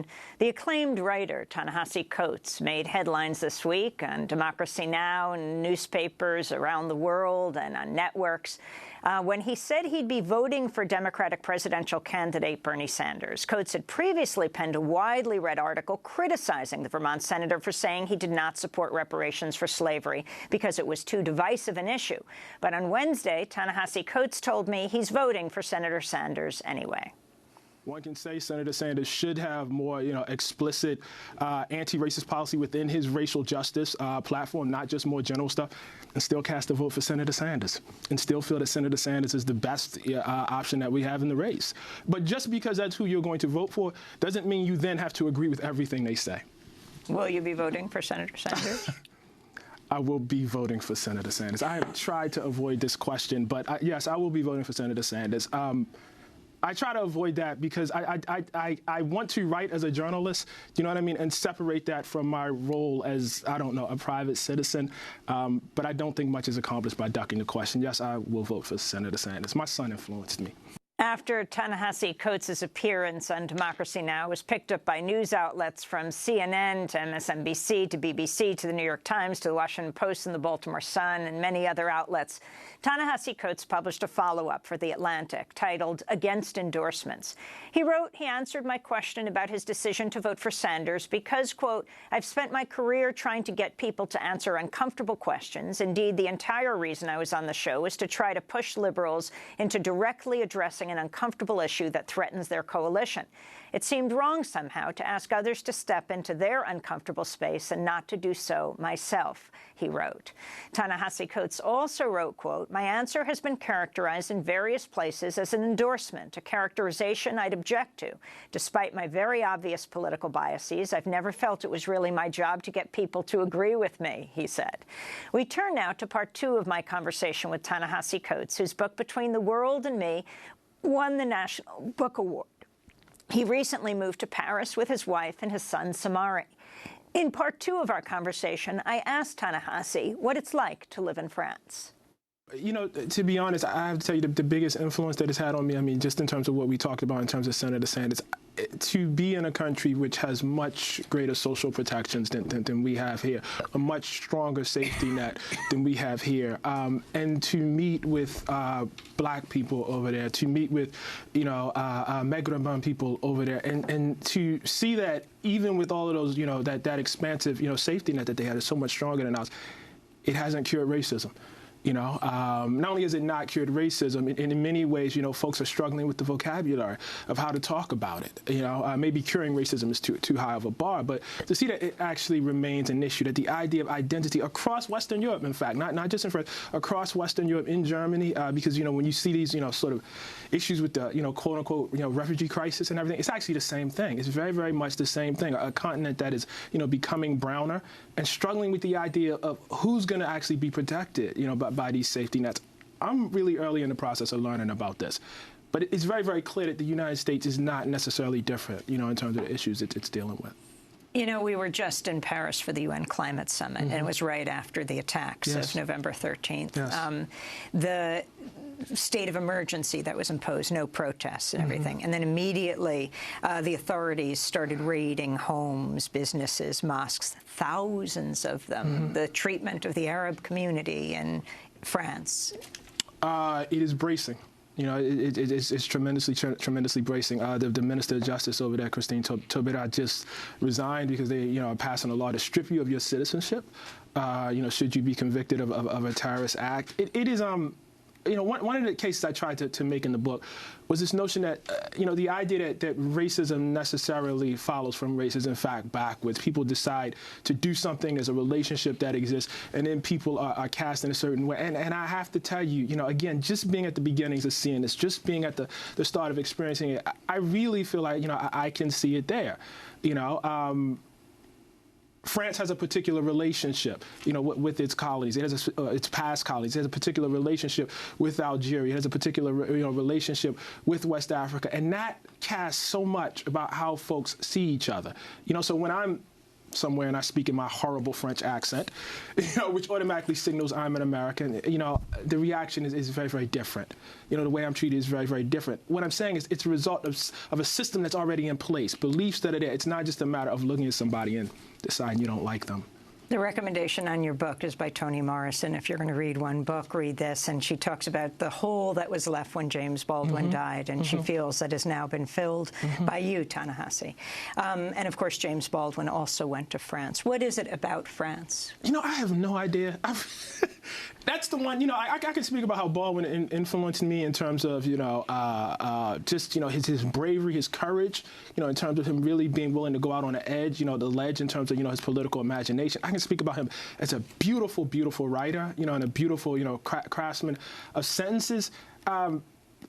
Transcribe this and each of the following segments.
election. The acclaimed writer Ta-Nehisi Coates made headlines this week on Democracy Now! And newspapers around the world and on networks when he said he'd be voting for Democratic presidential candidate Bernie Sanders. Coates had previously penned a widely read article criticizing the Vermont senator for saying he did not support reparations for slavery because it was too divisive an issue. But on Wednesday, Ta-Nehisi Coates told me he's voting for Senator Sanders anyway. One can say Senator Sanders should have more, explicit anti-racist policy within his racial justice platform, not just more general stuff, and still cast a vote for Senator Sanders and still feel that Senator Sanders is the best option that we have in the race. But just because that's who you're going to vote for doesn't mean you then have to agree with everything they say. Will you be voting for Senator Sanders? I will be voting for Senator Sanders. I have tried to avoid this question, but yes, I will be voting for Senator Sanders. I try to avoid that because I want to write as a journalist, you know what I mean, and separate that from my role as, I don't know, a private citizen. But I don't think much is accomplished by ducking the question. Yes, I will vote for Senator Sanders. My son influenced me. After Ta-Nehisi Coates' appearance on Democracy Now! Was picked up by news outlets from CNN to MSNBC to BBC to the New York Times to the Washington Post and the Baltimore Sun and many other outlets, Ta-Nehisi Coates published a follow-up for The Atlantic titled Against Endorsements. He wrote he answered my question about his decision to vote for Sanders because, quote, I've spent my career trying to get people to answer uncomfortable questions. Indeed, the entire reason I was on the show was to try to push liberals into directly addressing an uncomfortable issue that threatens their coalition. It seemed wrong somehow to ask others to step into their uncomfortable space and not to do so myself, he wrote. Ta-Nehisi Coates also wrote, quote, my answer has been characterized in various places as an endorsement, a characterization I'd object to. Despite my very obvious political biases, I've never felt it was really my job to get people to agree with me, he said. We turn now to part two of my conversation with Ta-Nehisi Coates, whose book Between the World and Me won the National Book Award. He recently moved to Paris with his wife and his son, Samari. In part two of our conversation, I asked Ta-Nehisi what it's like to live in France. You know, to be honest, I have to tell you the biggest influence that it's had on me, I mean, just in terms of what we talked about in terms of Senator Sanders, to be in a country which has much greater social protections than we have here, a much stronger safety net than we have here, and to meet with black people over there, to meet with, Maghreb people over there, and to see that even with all of those, that expansive, safety net that they had is so much stronger than ours, it hasn't cured racism. Not only has it not cured racism, in many ways, folks are struggling with the vocabulary of how to talk about it. Maybe curing racism is too high of a bar, but to see that it actually remains an issue, that the idea of identity across Western Europe, in fact, not just in France, across Western Europe, in Germany, because, when you see these, sort of issues with the, quote unquote, refugee crisis and everything, it's actually the same thing. It's very, very much the same thing. A continent that is, becoming browner and struggling with the idea of who's going to actually be protected, by these safety nets. I'm really early in the process of learning about this. But it's very, very clear that the United States is not necessarily different, in terms of the issues it's dealing with. We were just in Paris for the UN Climate Summit, and it was right after the attacks of November 13th. Yes. The state of emergency that was imposed, no protests and everything. And then immediately the authorities started raiding homes, businesses, mosques, thousands of them. The treatment of the Arab community in France. It is bracing. It's tremendously bracing. The Minister of Justice over there, Christine Taubira, just resigned because they, are passing a law to strip you of your citizenship. Should you be convicted of a terrorist act. It is one of the cases I tried to make in the book was this notion that, the idea that racism necessarily follows from race is, in fact, backwards. People decide to do something, there's a relationship that exists, and then people are cast in a certain way. And I have to tell you, again, just being at the beginnings of seeing this, just being at the start of experiencing it, I really feel like, I can see it there. France has a particular relationship, with its colonies. It has its past colonies. It has a particular relationship with Algeria. It has a particular, relationship with West Africa, and that casts so much about how folks see each other. So when I'm somewhere and I speak in my horrible French accent, which automatically signals I'm an American, the reaction is very, very different. The way I'm treated is very, very different. What I'm saying is it's a result of a system that's already in place, beliefs that are there. It's not just a matter of looking at somebody and deciding you don't like them. The recommendation on your book is by Toni Morrison. If you're going to read one book, read this. And she talks about the hole that was left when James Baldwin died, and she feels that has now been filled by you, Ta-Nehisi. And, of course, James Baldwin also went to France. What is it about France? I have no idea. That's the one, I can speak about how Baldwin influenced me in terms of, just, his bravery, his courage, in terms of him really being willing to go out on the edge, the ledge in terms of, his political imagination. I can speak about him as a beautiful, beautiful writer, and a beautiful, craftsman of sentences.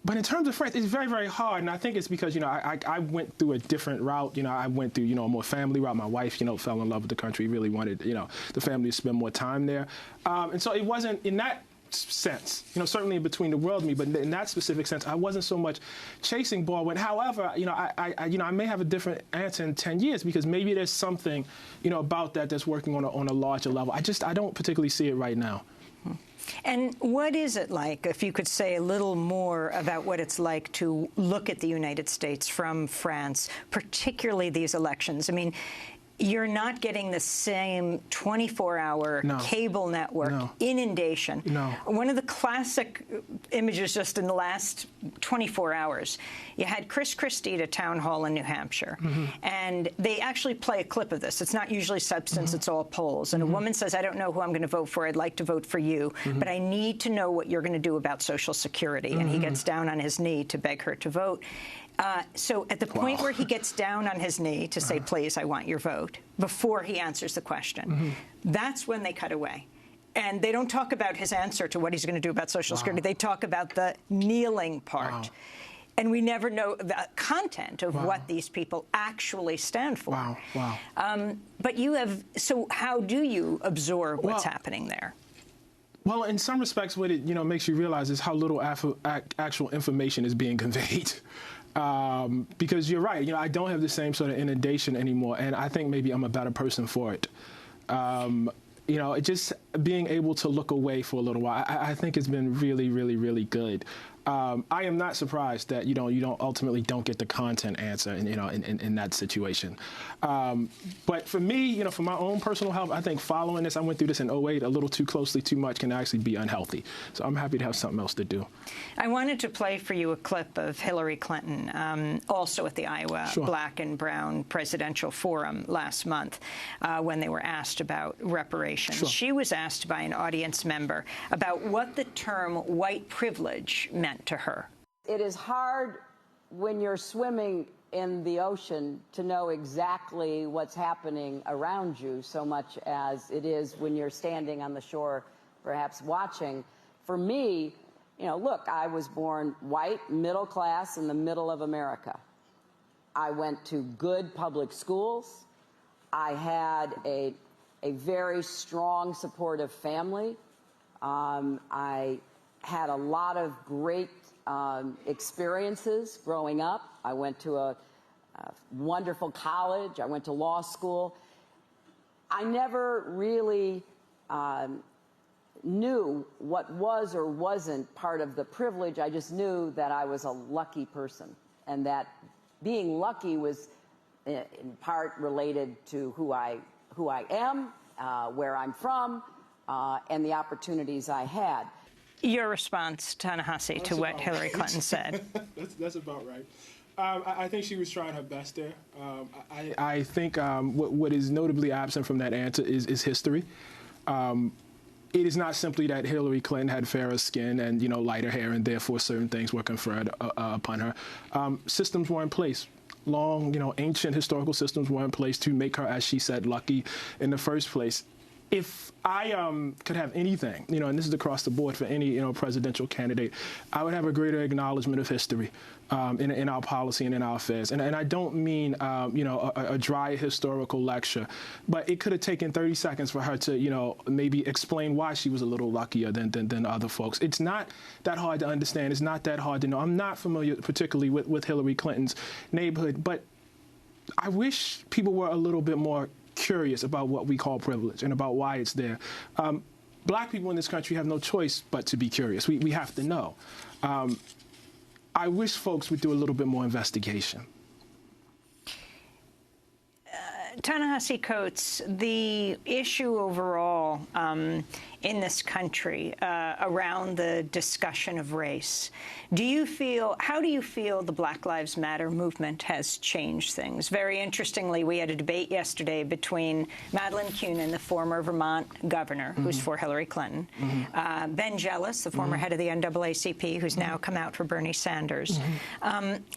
But in terms of France, it's very, very hard, and I think it's because, I went through a different route. I went through, a more family route. My wife, fell in love with the country, really wanted, the family to spend more time there. And so it wasn't in that sense, certainly in Between the World and Me, but in that specific sense, I wasn't so much chasing Baldwin. However, I may have a different answer in 10 years because maybe there's something, about that that's working on a larger level. I don't particularly see it right now. And what is it like, if you could say a little more about what it's like to look at the United States from France, particularly these elections? I mean, you're not getting the same 24-hour cable network inundation. One of the classic images just in the last 24 hours, you had Chris Christie at a town hall in New Hampshire, and they actually play a clip of this. It's not usually substance, it's all polls. And a woman says, I don't know who I'm going to vote for. I'd like to vote for you, but I need to know what you're going to do about Social Security. And he gets down on his knee to beg her to vote. So at the point where he gets down on his knee to say, please, I want your vote, before he answers the question, that's when they cut away. And they don't talk about his answer to what he's going to do about Social Security. They talk about the kneeling part. And we never know the content of what these people actually stand for. But you have, so how do you absorb what's happening there? Well, in some respects, what it makes you realize is how little actual information is being conveyed. Because you're right, I don't have the same sort of inundation anymore, and I think maybe I'm a better person for it. Just being able to look away for a little while, I think it's been really, really, really good. I am not surprised that you ultimately don't get the content answer in that situation. But for me, for my own personal health, I think following this, I went through this in 08, a little too closely, too much can actually be unhealthy. So I'm happy to have something else to do. I wanted to play for you a clip of Hillary Clinton, also at the Iowa Black and Brown Presidential Forum last month, when they were asked about reparations. She was asked by an audience member about what the term white privilege meant to her. It is hard when you're swimming in the ocean to know exactly what's happening around you so much as it is when you're standing on the shore, perhaps watching. For me, look, I was born white, middle class, in the middle of America. I went to good public schools. I had a very strong, supportive family. I had a lot of great experiences growing up. I went to a wonderful college. I went to law school. I never really knew what was or wasn't part of the privilege. I just knew that I was a lucky person, and that being lucky was in part related to who I am, where I'm from, and the opportunities I had. Your response, Ta-Nehisi, to what Hillary Clinton said? That's about right. I think she was trying her best there. I think what is notably absent from that answer is history. It is not simply that Hillary Clinton had fairer skin and lighter hair, and therefore certain things were conferred upon her. Systems were in place. Long, ancient historical systems were in place to make her, as she said, lucky in the first place. If I could have anything, and this is across the board for any, presidential candidate, I would have a greater acknowledgement of history in our policy and in our affairs. And I don't mean, a dry historical lecture, but it could have taken 30 seconds for her to, maybe explain why she was a little luckier than other folks. It's not that hard to understand. It's not that hard to know. I'm not familiar particularly with Hillary Clinton's neighborhood, but I wish people were a little bit more curious about what we call privilege and about why it's there. Black people in this country have no choice but to be curious. We have to know. I wish folks would do a little bit more investigation. Ta-Nehisi Coates, the issue overall in this country around the discussion of race, how do you feel the Black Lives Matter movement has changed things? Very interestingly, we had a debate yesterday between Madeleine Kunin, the former Vermont governor, who's for Hillary Clinton, Ben Jealous, the former head of the NAACP, who's now come out for Bernie Sanders,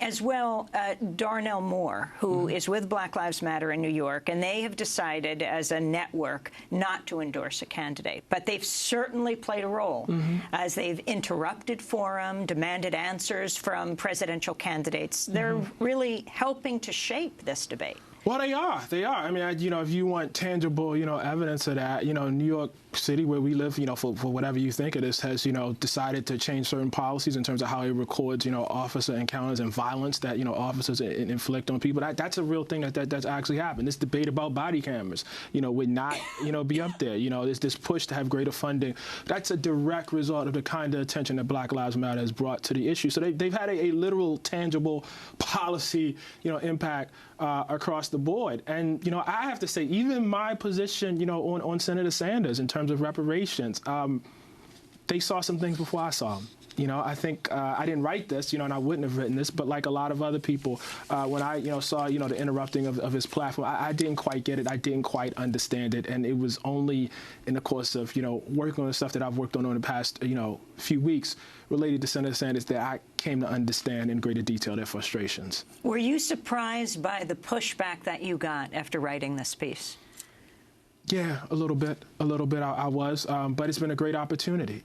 as well Darnell Moore, who is with Black Lives Matter in New York, and they have decided as a network not to endorse a candidate. But they've certainly played a role as they've interrupted forum, demanded answers from presidential candidates. They're really helping to shape this debate. Well, they are. They are. I mean, if you want tangible, evidence of that, New York City, where we live, for whatever you think it is, has, decided to change certain policies in terms of how it records, officer encounters and violence that, officers inflict on people. That's a real thing that's actually happened. This debate about body cameras, would not, be up there. There's this push to have greater funding. That's a direct result of the kind of attention that Black Lives Matter has brought to the issue. So they've had a literal, tangible policy, impact across the board. And, I have to say, even my position, on Senator Sanders in terms of reparations, they saw some things before I saw them. I think I didn't write this, and I wouldn't have written this, but like a lot of other people, when I, saw, the interrupting of his platform, I didn't quite get it. I didn't quite understand it. And it was only in the course of, working on the stuff that I've worked on the past, few weeks related to Senator Sanders that I came to understand in greater detail their frustrations. Were you surprised by the pushback that you got after writing this piece? Yeah, a little bit I was, but it's been a great opportunity,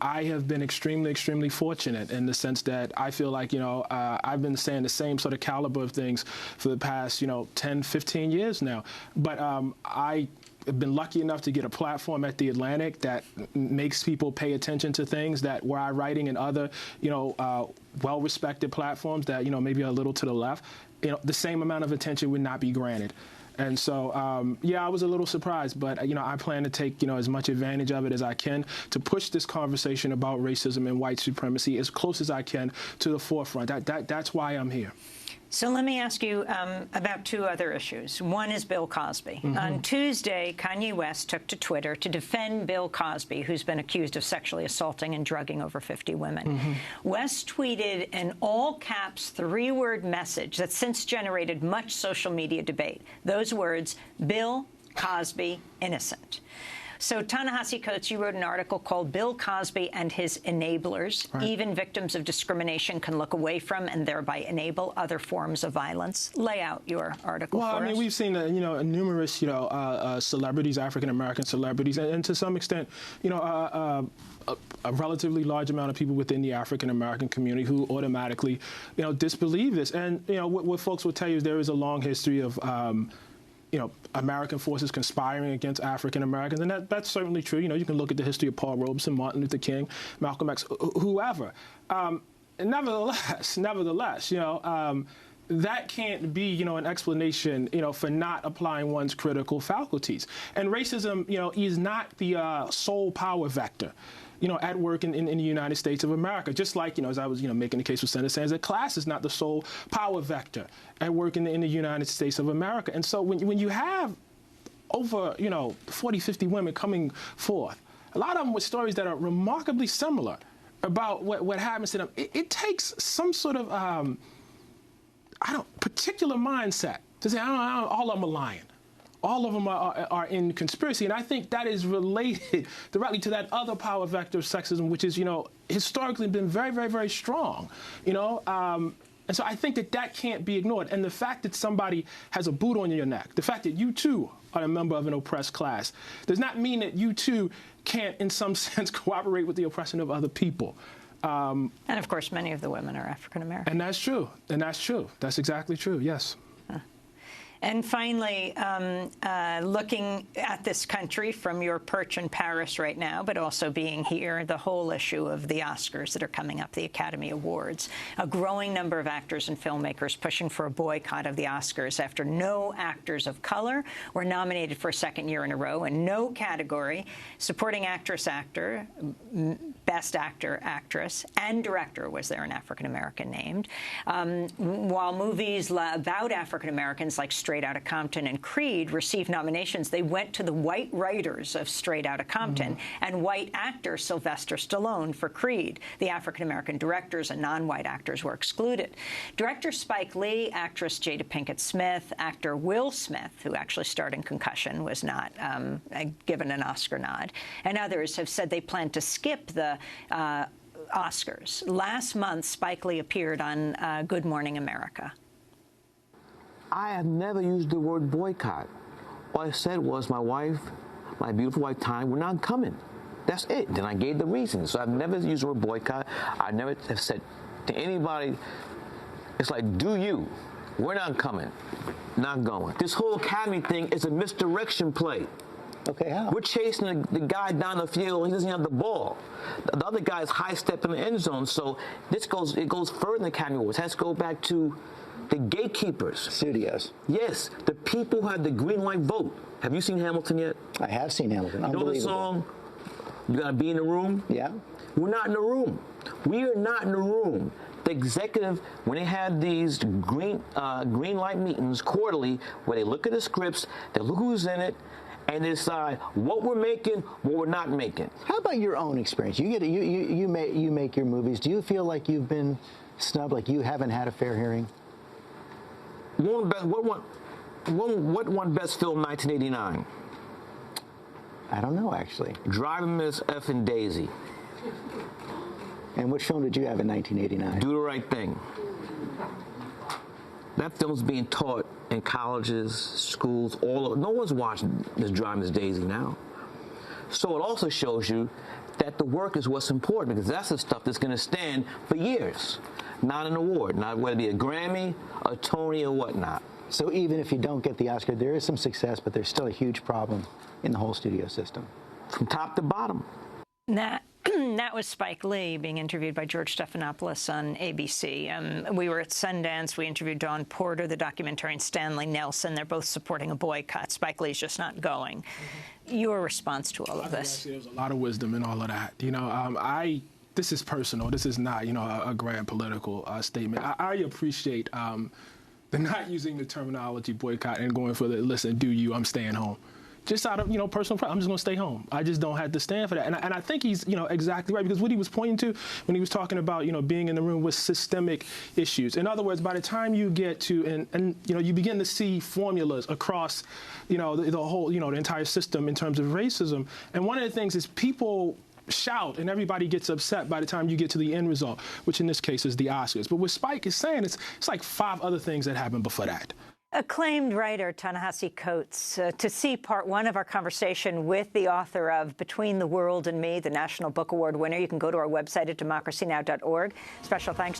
I have been extremely fortunate in the sense that I feel like, I've been saying the same sort of caliber of things for the past, 10, 15 years now. But I have been lucky enough to get a platform at The Atlantic that makes people pay attention to things that were I writing in other, well-respected platforms that, maybe a little to the left, the same amount of attention would not be granted. And so, yeah, I was a little surprised, but, I plan to take, as much advantage of it as I can to push this conversation about racism and white supremacy as close as I can to the forefront. That's why I'm here. So let me ask you about two other issues. One is Bill Cosby. On Tuesday, Kanye West took to Twitter to defend Bill Cosby, who's been accused of sexually assaulting and drugging over 50 women. West tweeted an all-caps 3-word message that's since generated much social media debate. Those words, Bill Cosby innocent. So, Ta-Nehisi Coates, you wrote an article called Bill Cosby and His Enablers. Right. Even victims of discrimination can look away from and thereby enable other forms of violence. Lay out your article for us. Well, I mean, we've seen, numerous, celebrities, African-American celebrities, and to some extent, a relatively large amount of people within the African-American community who automatically, disbelieve this. And, what folks will tell you is there is a long history of, American forces conspiring against African Americans, and that's certainly true. You can look at the history of Paul Robeson, Martin Luther King, Malcolm X, whoever. And nevertheless, that can't be, an explanation, for not applying one's critical faculties. And racism, is not the sole power vector, at work in the United States of America. Just like, as I was, making the case with Senator Sanders, that class is not the sole power vector at work in the United States of America. And so when you have over, 40, 50 women coming forth, a lot of them with stories that are remarkably similar about what happens to them, it takes some sort of, particular mindset to say, all of them are lying. All of them are in conspiracy, and I think that is related directly to that other power vector of sexism, which is, historically been very, very, very strong, and so I think that can't be ignored. And the fact that somebody has a boot on your neck, the fact that you, too, are a member of an oppressed class, does not mean that you, too, can't, in some sense, cooperate with the oppression of other people. And, of course, many of the women are African-American. And that's true. And that's true. That's exactly true, yes. And finally, looking at this country from your perch in Paris right now, but also being here, the whole issue of the Oscars that are coming up, the Academy Awards, a growing number of actors and filmmakers pushing for a boycott of the Oscars after no actors of color were nominated for a second year in a row in no category. Supporting actress, actor, best actor, actress, and director was there an African-American named. While movies about African-Americans like Straight Outta Compton and Creed received nominations, they went to the white writers of Straight Outta Compton and white actor Sylvester Stallone for Creed. The African-American directors and non-white actors were excluded. Director Spike Lee, actress Jada Pinkett Smith, actor Will Smith, who actually starred in Concussion, was not given an Oscar nod, and others have said they plan to skip the Oscars. Last month, Spike Lee appeared on Good Morning America. I have never used the word boycott. All I said was my wife, my beautiful wife, Tanya, we're not coming. That's it. Then I gave the reasons. So I've never used the word boycott. I never have said to anybody, it's like, do you? We're not coming. Not going. This whole Academy thing is a misdirection play. Okay, how? We're chasing the guy down the field. He doesn't have the ball. The other guy is high step in the end zone. So it goes further than the Academy Awards. It has to go back to the gatekeepers. Studios. Yes, the people who had the green light vote. Have you seen Hamilton yet? I have seen Hamilton. You know the song, You Gotta Be in the Room? Yeah. We're not in the room. We are not in the room. The executive, when they had these green light meetings quarterly, where they look at the scripts, they look who's in it, and they decide what we're making, what we're not making. How about your own experience? You make your movies. Do you feel like you've been snubbed, like you haven't had a fair hearing? What won Best Film 1989? I don't know, actually. Driving Miss Effing Daisy. And which film did you have in 1989? Do the Right Thing. That film's being taught in colleges, schools, no one's watching this Driving Miss Daisy now. So it also shows you that the work is what's important, because that's the stuff that's going to stand for years, not an award, not whether it be a Grammy, a Tony, or whatnot. So even if you don't get the Oscar, there is some success, but there's still a huge problem in the whole studio system. From top to bottom. That was Spike Lee being interviewed by George Stephanopoulos on ABC. We were at Sundance. We interviewed Dawn Porter, the documentarian Stanley Nelson. They're both supporting a boycott. Spike Lee's just not going. Your response to all of this? Actually, there's a lot of wisdom in all of that. You know, this is personal. This is not, a grand political statement. I appreciate the not using the terminology boycott and going for the, listen, do you, I'm staying home. Just out of, personal pride, I'm just going to stay home. I just don't have to stand for that. And I think he's, exactly right, because what he was pointing to when he was talking about, being in the room was systemic issues. In other words, by the time you get to, and you begin to see formulas across, the whole, the entire system in terms of racism. And one of the things is people shout and everybody gets upset by the time you get to the end result, which in this case is the Oscars. But what Spike is saying, it's like 5 other things that happened before that. Acclaimed writer Ta-Nehisi Coates, to see part 1 of our conversation with the author of Between the World and Me, the National Book Award winner. You can go to our website at democracynow.org. Special thanks